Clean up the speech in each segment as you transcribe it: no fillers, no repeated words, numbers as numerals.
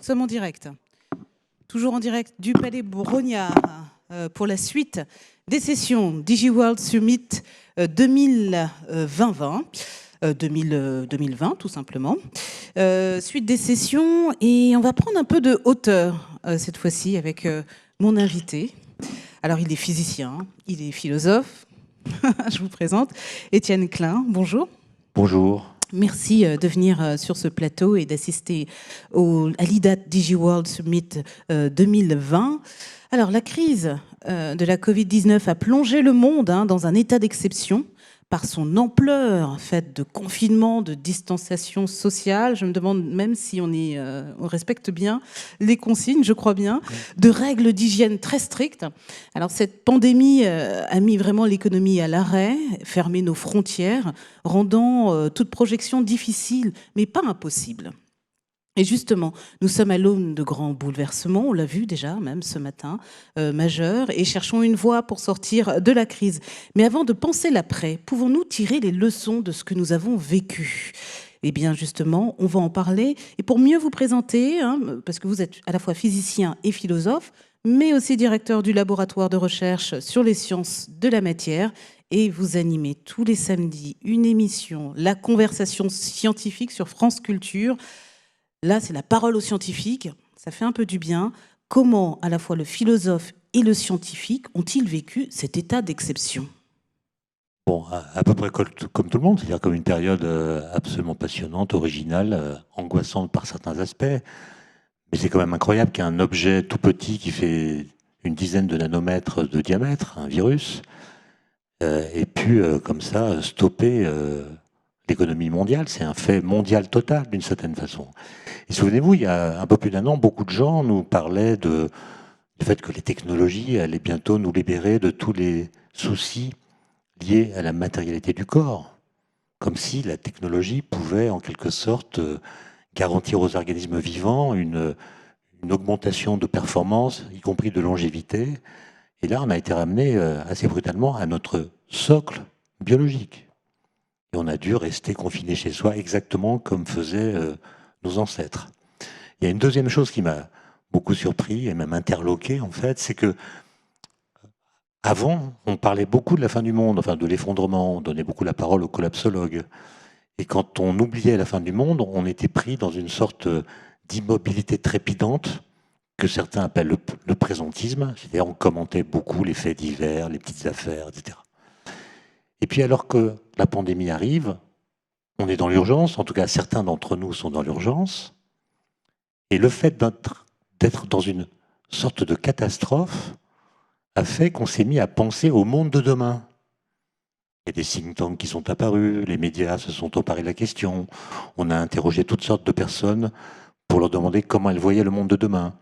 Nous sommes en direct. Toujours en direct du Palais Brognard pour la suite des sessions DigiWorld Summit 2020 tout simplement. Suite des sessions et on va prendre un peu de hauteur cette fois-ci avec mon invité. Alors il est physicien, il est philosophe. Je vous présente Étienne Klein. Bonjour. Bonjour. Merci de venir sur ce plateau et d'assister à l'IDAT DigiWorld Summit 2020. Alors, la crise de la Covid-19 a plongé le monde dans un état d'exception par son ampleur faite de confinement, de distanciation sociale. Je me demande même si on respecte bien les consignes, je crois bien, de règles d'hygiène très strictes. Alors cette pandémie a mis vraiment l'économie à l'arrêt, fermé nos frontières, rendant toute projection difficile, mais pas impossible. Et justement, nous sommes à l'aune de grands bouleversements, on l'a vu déjà, même ce matin, majeurs, et cherchons une voie pour sortir de la crise. Mais avant de penser l'après, pouvons-nous tirer les leçons de ce que nous avons vécu ? Eh bien, justement, on va en parler. Et pour mieux vous présenter, parce que vous êtes à la fois physicien et philosophe, mais aussi directeur du laboratoire de recherche sur les sciences de la matière, et vous animez tous les samedis une émission, La Conversation Scientifique sur France Culture. Là, c'est la parole aux scientifiques, ça fait un peu du bien. Comment, à la fois le philosophe et le scientifique, ont-ils vécu cet état d'exception ? Bon, à peu près comme tout le monde, c'est-à-dire comme une période absolument passionnante, originale, angoissante par certains aspects. Mais c'est quand même incroyable qu'un objet tout petit qui fait une dizaine de nanomètres de diamètre, un virus, ait pu, comme ça, stopper l'économie mondiale. C'est un fait mondial total, d'une certaine façon. Et souvenez-vous, il y a un peu plus d'un an, beaucoup de gens nous parlaient du fait que les technologies allaient bientôt nous libérer de tous les soucis liés à la matérialité du corps. Comme si la technologie pouvait, en quelque sorte, garantir aux organismes vivants une augmentation de performance, y compris de longévité. Et là, on a été ramené assez brutalement à notre socle biologique. Et on a dû rester confiné chez soi exactement comme faisaient nos ancêtres. Il y a une deuxième chose qui m'a beaucoup surpris et même interloqué, en fait, c'est que avant, on parlait beaucoup de la fin du monde, enfin de l'effondrement, on donnait beaucoup la parole aux collapsologues. Et quand on oubliait la fin du monde, on était pris dans une sorte d'immobilité trépidante que certains appellent le présentisme, c'est-à-dire on commentait beaucoup les faits divers, les petites affaires, etc. Et puis alors que la pandémie arrive, on est dans l'urgence, en tout cas certains d'entre nous sont dans l'urgence, et le fait d'être dans une sorte de catastrophe a fait qu'on s'est mis à penser au monde de demain. Il y a des think tanks qui sont apparus, les médias se sont emparés de la question, on a interrogé toutes sortes de personnes pour leur demander comment elles voyaient le monde de demain.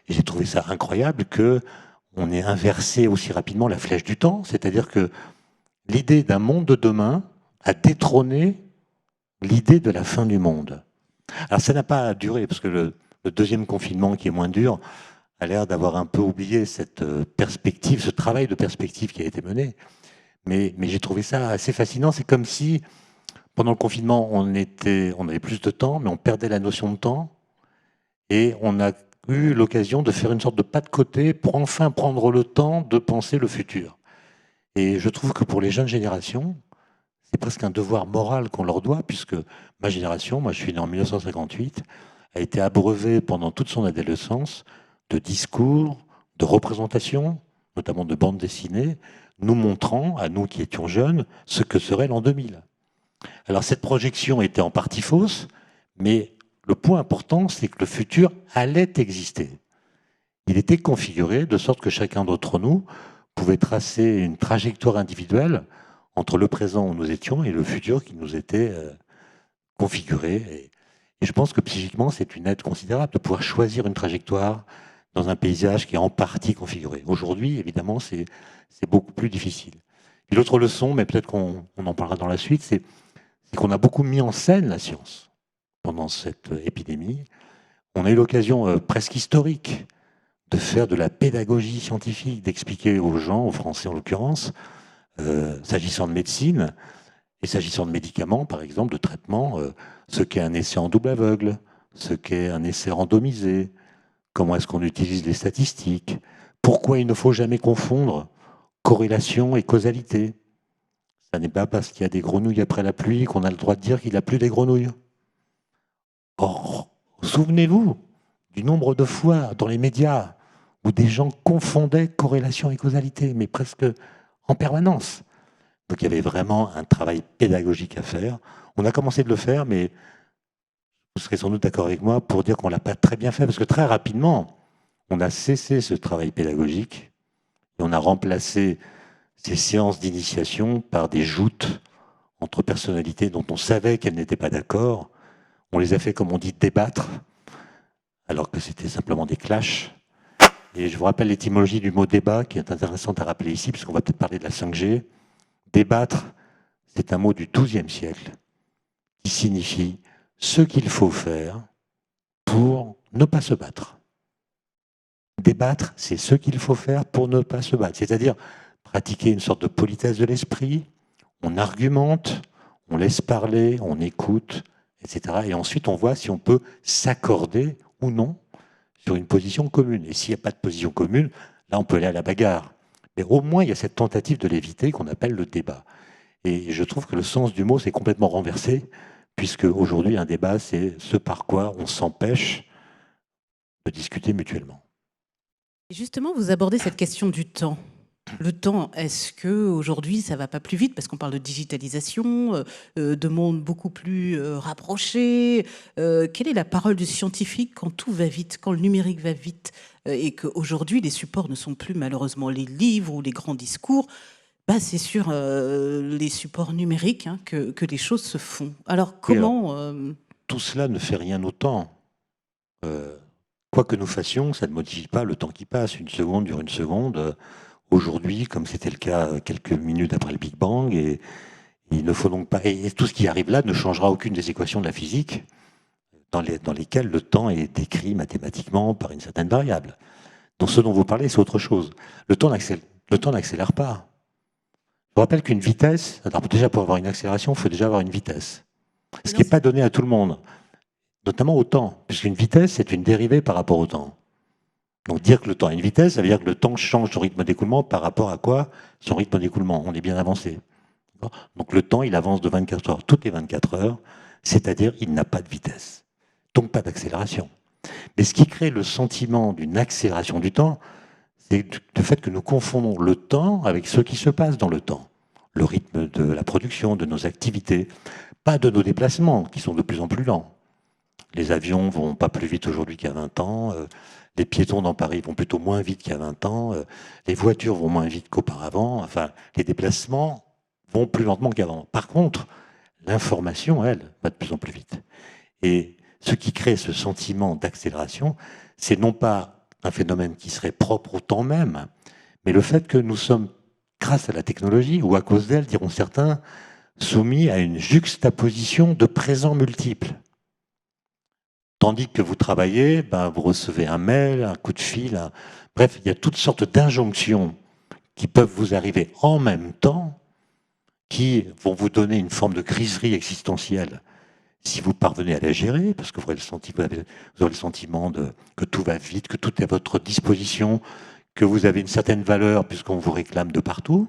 Et j'ai trouvé ça incroyable qu'on ait inversé aussi rapidement la flèche du temps, c'est-à-dire que l'idée d'un monde de demain a détrôné l'idée de la fin du monde. Alors ça n'a pas duré, parce que le deuxième confinement, qui est moins dur, a l'air d'avoir un peu oublié cette perspective, ce travail de perspective qui a été mené. Mais j'ai trouvé ça assez fascinant. C'est comme si, pendant le confinement, on avait plus de temps, mais on perdait la notion de temps. Et on a eu l'occasion de faire une sorte de pas de côté pour enfin prendre le temps de penser le futur. Et je trouve que pour les jeunes générations, c'est presque un devoir moral qu'on leur doit, puisque ma génération, moi je suis né en 1958, a été abreuvée pendant toute son adolescence de discours, de représentations, notamment de bandes dessinées, nous montrant, à nous qui étions jeunes, ce que serait l'an 2000. Alors cette projection était en partie fausse, mais le point important, c'est que le futur allait exister. Il était configuré de sorte que chacun d'entre nous pouvait tracer une trajectoire individuelle entre le présent où nous étions et le futur qui nous était configuré. Et je pense que psychiquement, c'est une aide considérable de pouvoir choisir une trajectoire dans un paysage qui est en partie configuré. Aujourd'hui, évidemment, c'est beaucoup plus difficile. Et l'autre leçon, mais peut-être qu'on en parlera dans la suite, c'est qu'on a beaucoup mis en scène la science pendant cette épidémie. On a eu l'occasion presque historique de faire de la pédagogie scientifique, d'expliquer aux gens, aux Français en l'occurrence, s'agissant de médecine et s'agissant de médicaments, par exemple, de traitements, ce qu'est un essai en double aveugle, ce qu'est un essai randomisé, comment est-ce qu'on utilise les statistiques, pourquoi il ne faut jamais confondre corrélation et causalité. Ça n'est pas parce qu'il y a des grenouilles après la pluie qu'on a le droit de dire qu'il n'y a plus des grenouilles. Or, souvenez-vous du nombre de fois dans les médias où des gens confondaient corrélation et causalité, mais presque en permanence. Donc il y avait vraiment un travail pédagogique à faire. On a commencé de le faire, mais vous serez sans doute d'accord avec moi pour dire qu'on ne l'a pas très bien fait, parce que très rapidement, on a cessé ce travail pédagogique et on a remplacé ces séances d'initiation par des joutes entre personnalités dont on savait qu'elles n'étaient pas d'accord. On les a fait, comme on dit, débattre, alors que c'était simplement des clashs. Et je vous rappelle l'étymologie du mot débat, qui est intéressante à rappeler ici, puisqu'on va peut-être parler de la 5G. Débattre, c'est un mot du XIIe siècle, qui signifie ce qu'il faut faire pour ne pas se battre. Débattre, c'est ce qu'il faut faire pour ne pas se battre. C'est-à-dire pratiquer une sorte de politesse de l'esprit, on argumente, on laisse parler, on écoute, etc. Et ensuite, on voit si on peut s'accorder ou non sur une position commune. Et s'il n'y a pas de position commune, là, on peut aller à la bagarre. Mais au moins, il y a cette tentative de l'éviter qu'on appelle le débat. Et je trouve que le sens du mot s'est complètement renversé, puisque aujourd'hui, un débat, c'est ce par quoi on s'empêche de discuter mutuellement. Et justement, vous abordez cette question du temps. Le temps, est-ce que aujourd'hui ça va pas plus vite parce qu'on parle de digitalisation, de monde beaucoup plus rapproché. Quelle est la parole du scientifique quand tout va vite, quand le numérique va vite et qu'aujourd'hui les supports ne sont plus malheureusement les livres ou les grands discours. Bah, c'est sur les supports numériques hein, que les choses se font. Alors comment tout cela ne fait rien au temps. Quoi que nous fassions, ça ne modifie pas le temps qui passe. Une seconde dure une seconde. Aujourd'hui, comme c'était le cas quelques minutes après le Big Bang, et il ne faut donc pas. Et tout ce qui arrive là ne changera aucune des équations de la physique dans lesquelles le temps est décrit mathématiquement par une certaine variable. Donc ce dont vous parlez, c'est autre chose. Le temps n'accélère pas. Je vous rappelle qu'une vitesse, alors déjà pour avoir une accélération, il faut déjà avoir une vitesse. Ce qui n'est pas donné à tout le monde, notamment au temps, puisqu'une vitesse, c'est une dérivée par rapport au temps. Donc dire que le temps a une vitesse, ça veut dire que le temps change son rythme d'écoulement par rapport à quoi? Son rythme d'écoulement. On est bien avancé. Donc le temps, il avance de 24 heures toutes les 24 heures, c'est-à-dire il n'a pas de vitesse. Donc pas d'accélération. Mais ce qui crée le sentiment d'une accélération du temps, c'est le fait que nous confondons le temps avec ce qui se passe dans le temps. Le rythme de la production, de nos activités, pas de nos déplacements, qui sont de plus en plus lents. Les avions vont pas plus vite aujourd'hui qu'il y a 20 ans, les piétons dans Paris vont plutôt moins vite qu'il y a 20 ans, les voitures vont moins vite qu'auparavant, enfin, les déplacements vont plus lentement qu'avant. Par contre, l'information, elle, va de plus en plus vite. Et ce qui crée ce sentiment d'accélération, c'est non pas un phénomène qui serait propre au temps même, mais le fait que nous sommes, grâce à la technologie, ou à cause d'elle, diront certains, soumis à une juxtaposition de présents multiples. Tandis que vous travaillez, vous recevez un mail, un coup de fil, bref, il y a toutes sortes d'injonctions qui peuvent vous arriver en même temps, qui vont vous donner une forme de criserie existentielle si vous parvenez à la gérer, parce que vous aurez le sentiment que tout va vite, que tout est à votre disposition, que vous avez une certaine valeur puisqu'on vous réclame de partout,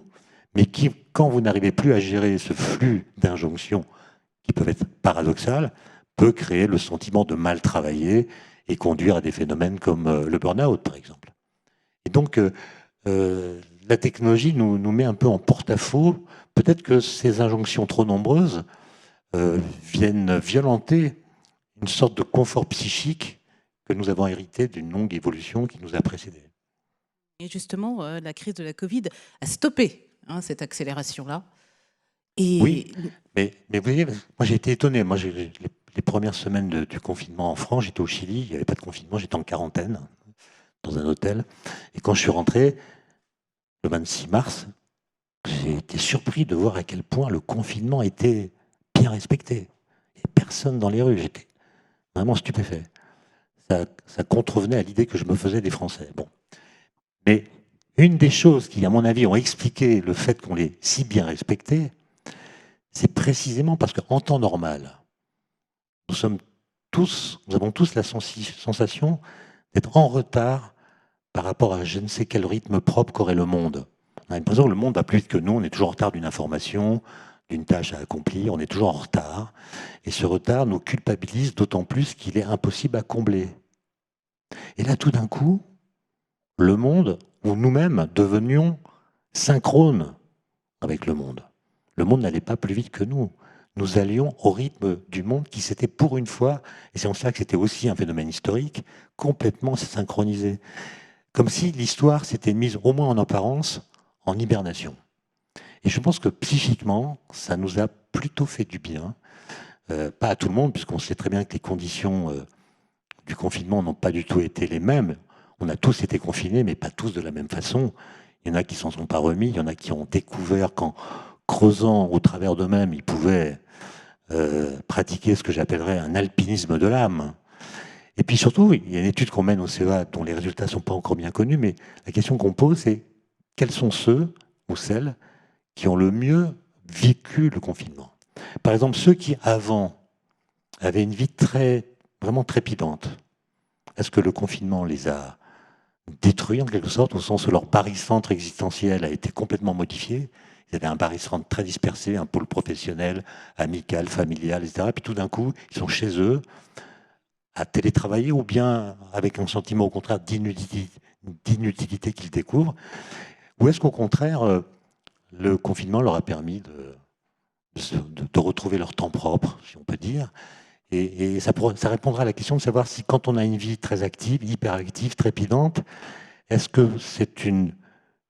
mais qui, quand vous n'arrivez plus à gérer ce flux d'injonctions qui peuvent être paradoxales, peut créer le sentiment de mal travailler et conduire à des phénomènes comme le burn-out, par exemple. Et donc, la technologie nous met un peu en porte-à-faux. Peut-être que ces injonctions trop nombreuses viennent violenter une sorte de confort psychique que nous avons hérité d'une longue évolution qui nous a précédés. Et justement, la crise de la Covid a stoppé cette accélération-là. Et... Oui, mais vous voyez, moi j'ai été étonné. Moi, les premières semaines du confinement en France, j'étais au Chili, il n'y avait pas de confinement, j'étais en quarantaine dans un hôtel. Et quand je suis rentré, le 26 mars, j'ai été surpris de voir à quel point le confinement était bien respecté. Il n'y avait personne dans les rues, j'étais vraiment stupéfait. Ça contrevenait à l'idée que je me faisais des Français. Bon. Mais une des choses qui, à mon avis, ont expliqué le fait qu'on l'ait si bien respecté, c'est précisément parce qu'en temps normal, nous sommes avons tous la sensation d'être en retard par rapport à je ne sais quel rythme propre qu'aurait le monde. On a l'impression que le monde va plus vite que nous, on est toujours en retard d'une information, d'une tâche à accomplir, on est toujours en retard. Et ce retard nous culpabilise d'autant plus qu'il est impossible à combler. Et là, tout d'un coup, le monde, ou nous-mêmes, devenions synchrones avec le monde. Le monde n'allait pas plus vite que nous. Nous allions au rythme du monde qui s'était pour une fois, et c'est en cela que c'était aussi un phénomène historique, complètement synchronisé. Comme si l'histoire s'était mise, au moins en apparence, en hibernation. Et je pense que psychiquement, ça nous a plutôt fait du bien. Pas à tout le monde, puisqu'on sait très bien que les conditions du confinement n'ont pas du tout été les mêmes. On a tous été confinés, mais pas tous de la même façon. Il y en a qui s'en sont pas remis, il y en a qui ont découvert qu'en creusant au travers d'eux-mêmes, ils pouvaient pratiquer ce que j'appellerais un alpinisme de l'âme. Et puis surtout, il y a une étude qu'on mène au CEA dont les résultats ne sont pas encore bien connus, mais la question qu'on pose, c'est quels sont ceux ou celles qui ont le mieux vécu le confinement. Par exemple, ceux qui, avant, avaient une vie vraiment trépidante. Est-ce que le confinement les a détruits, en quelque sorte, au sens où leur barycentre existentiel a été complètement modifié? Ils avaient un barycentre très dispersé, un pôle professionnel, amical, familial, etc. Puis tout d'un coup, ils sont chez eux, à télétravailler, ou bien avec un sentiment, au contraire, d'inutilité qu'ils découvrent. Ou est-ce qu'au contraire, le confinement leur a permis de retrouver leur temps propre, si on peut dire. Et ça répondra à la question de savoir si, quand on a une vie très active, hyperactive, trépidante, est-ce que c'est une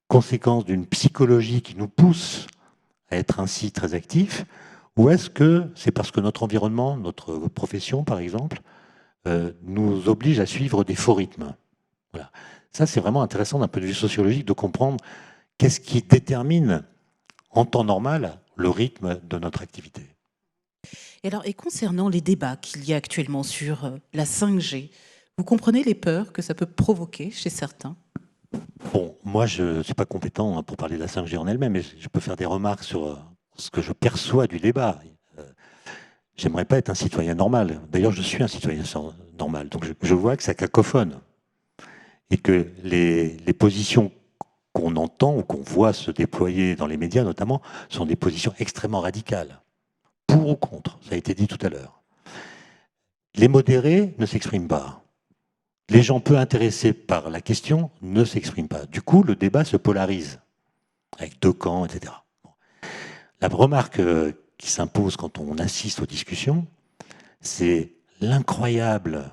conséquence d'une psychologie qui nous pousse à être ainsi très actifs, ou est-ce que c'est parce que notre environnement, notre profession par exemple, nous oblige à suivre des faux rythmes? Voilà. Ça, c'est vraiment intéressant d'un point de vue sociologique de comprendre qu'est-ce qui détermine en temps normal le rythme de notre activité. Et concernant les débats qu'il y a actuellement sur la 5G, vous comprenez les peurs que ça peut provoquer chez certains? Bon, moi, je ne suis pas compétent pour parler de la 5G en elle-même, mais je peux faire des remarques sur ce que je perçois du débat. J'aimerais pas être un citoyen normal. D'ailleurs, je suis un citoyen normal. Donc, je vois que ça cacophone et que les positions qu'on entend ou qu'on voit se déployer dans les médias notamment sont des positions extrêmement radicales. Pour ou contre, ça a été dit tout à l'heure. Les modérés ne s'expriment pas. Les gens peu intéressés par la question ne s'expriment pas. Du coup, le débat se polarise, avec deux camps, etc. Bon. La remarque qui s'impose quand on assiste aux discussions, c'est l'incroyable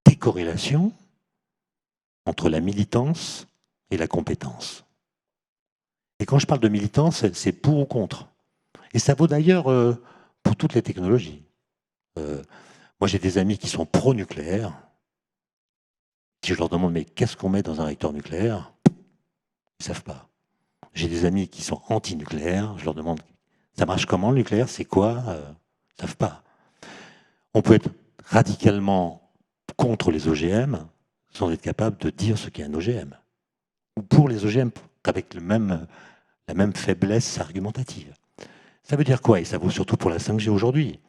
décorrélation entre la militance et la compétence. Et quand je parle de militance, c'est pour ou contre. Et ça vaut d'ailleurs pour toutes les technologies. Moi, j'ai des amis qui sont pro-nucléaire. Si je leur demande, mais qu'est-ce qu'on met dans un réacteur nucléaire? Ils ne savent pas. J'ai des amis qui sont anti-nucléaires. Je leur demande, ça marche comment le nucléaire? C'est quoi? Ils ne savent pas. On peut être radicalement contre les OGM sans être capable de dire ce qu'est un OGM. Ou pour les OGM avec la même faiblesse argumentative. Ça veut dire quoi? Et ça vaut surtout pour la 5G aujourd'hui.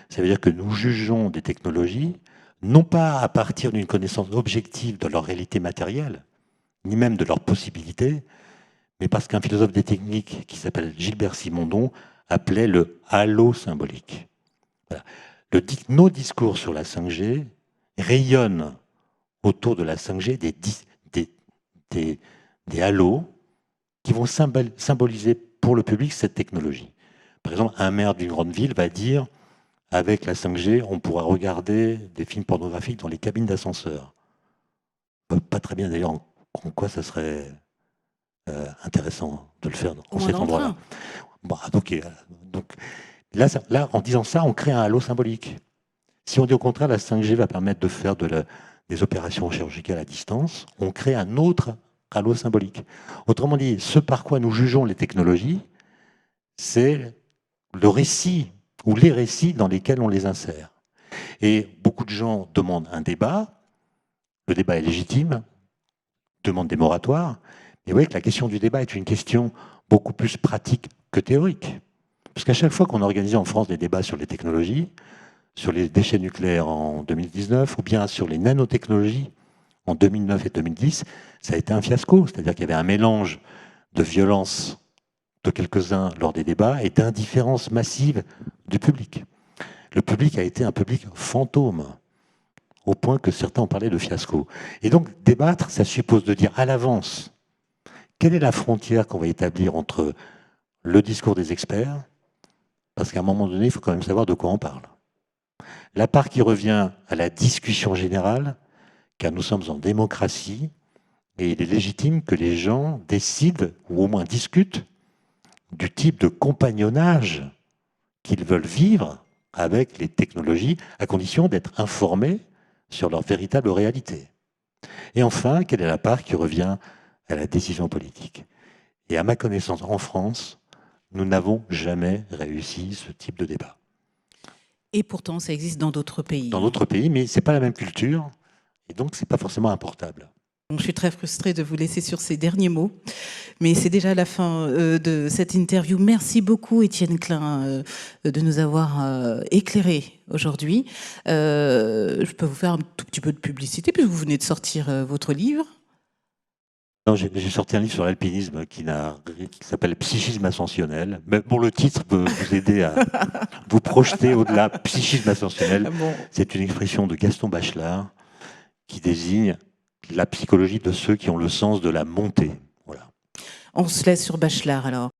Ça veut dire que nous jugeons des technologies non pas à partir d'une connaissance objective de leur réalité matérielle, ni même de leurs possibilités, mais parce qu'un philosophe des techniques qui s'appelle Gilbert Simondon appelait le halo symbolique. Voilà. Nos discours sur la 5G rayonnent autour de la 5G des halos qui vont symboliser pour le public cette technologie. Par exemple, un maire d'une grande ville va dire avec la 5G, on pourra regarder des films pornographiques dans les cabines d'ascenseur. Pas très bien d'ailleurs en quoi ça serait intéressant de le faire dans cet endroit-là. Bon, donc là, en disant ça, on crée un halo symbolique. Si on dit au contraire la 5G va permettre de faire des opérations chirurgicales à distance, on crée un autre halo symbolique. Autrement dit, ce par quoi nous jugeons les technologies, c'est le récit ou les récits dans lesquels on les insère. Et beaucoup de gens demandent un débat, le débat est légitime, demandent des moratoires, mais vous voyez que la question du débat est une question beaucoup plus pratique que théorique. Parce qu'à chaque fois qu'on organise en France des débats sur les technologies, sur les déchets nucléaires en 2019, ou bien sur les nanotechnologies en 2009 et 2010, ça a été un fiasco. C'est-à-dire qu'il y avait un mélange de violence de quelques-uns lors des débats et d'indifférence massive du public. Le public a été un public fantôme, au point que certains ont parlé de fiasco. Et donc, débattre, ça suppose de dire à l'avance quelle est la frontière qu'on va établir entre le discours des experts, parce qu'à un moment donné, il faut quand même savoir de quoi on parle. La part qui revient à la discussion générale, car nous sommes en démocratie, et il est légitime que les gens décident, ou au moins discutent, du type de compagnonnage qu'ils veulent vivre avec les technologies, à condition d'être informés sur leur véritable réalité. Et enfin, quelle est la part qui revient à la décision politique? Et à ma connaissance, en France, nous n'avons jamais réussi ce type de débat. Et pourtant, ça existe dans d'autres pays. Dans d'autres pays, mais ce n'est pas la même culture, et donc ce n'est pas forcément importable. Je suis très frustrée de vous laisser sur ces derniers mots, mais c'est déjà la fin de cette interview. Merci beaucoup, Étienne Klein, de nous avoir éclairé aujourd'hui. Je peux vous faire un tout petit peu de publicité, puisque vous venez de sortir votre livre. J'ai sorti un livre sur l'alpinisme qui s'appelle Psychisme ascensionnel. Mais bon, le titre peut vous aider à vous projeter au-delà. Psychisme ascensionnel, bon. C'est une expression de Gaston Bachelard qui désigne la psychologie de ceux qui ont le sens de la montée. Voilà. On se laisse sur Bachelard alors.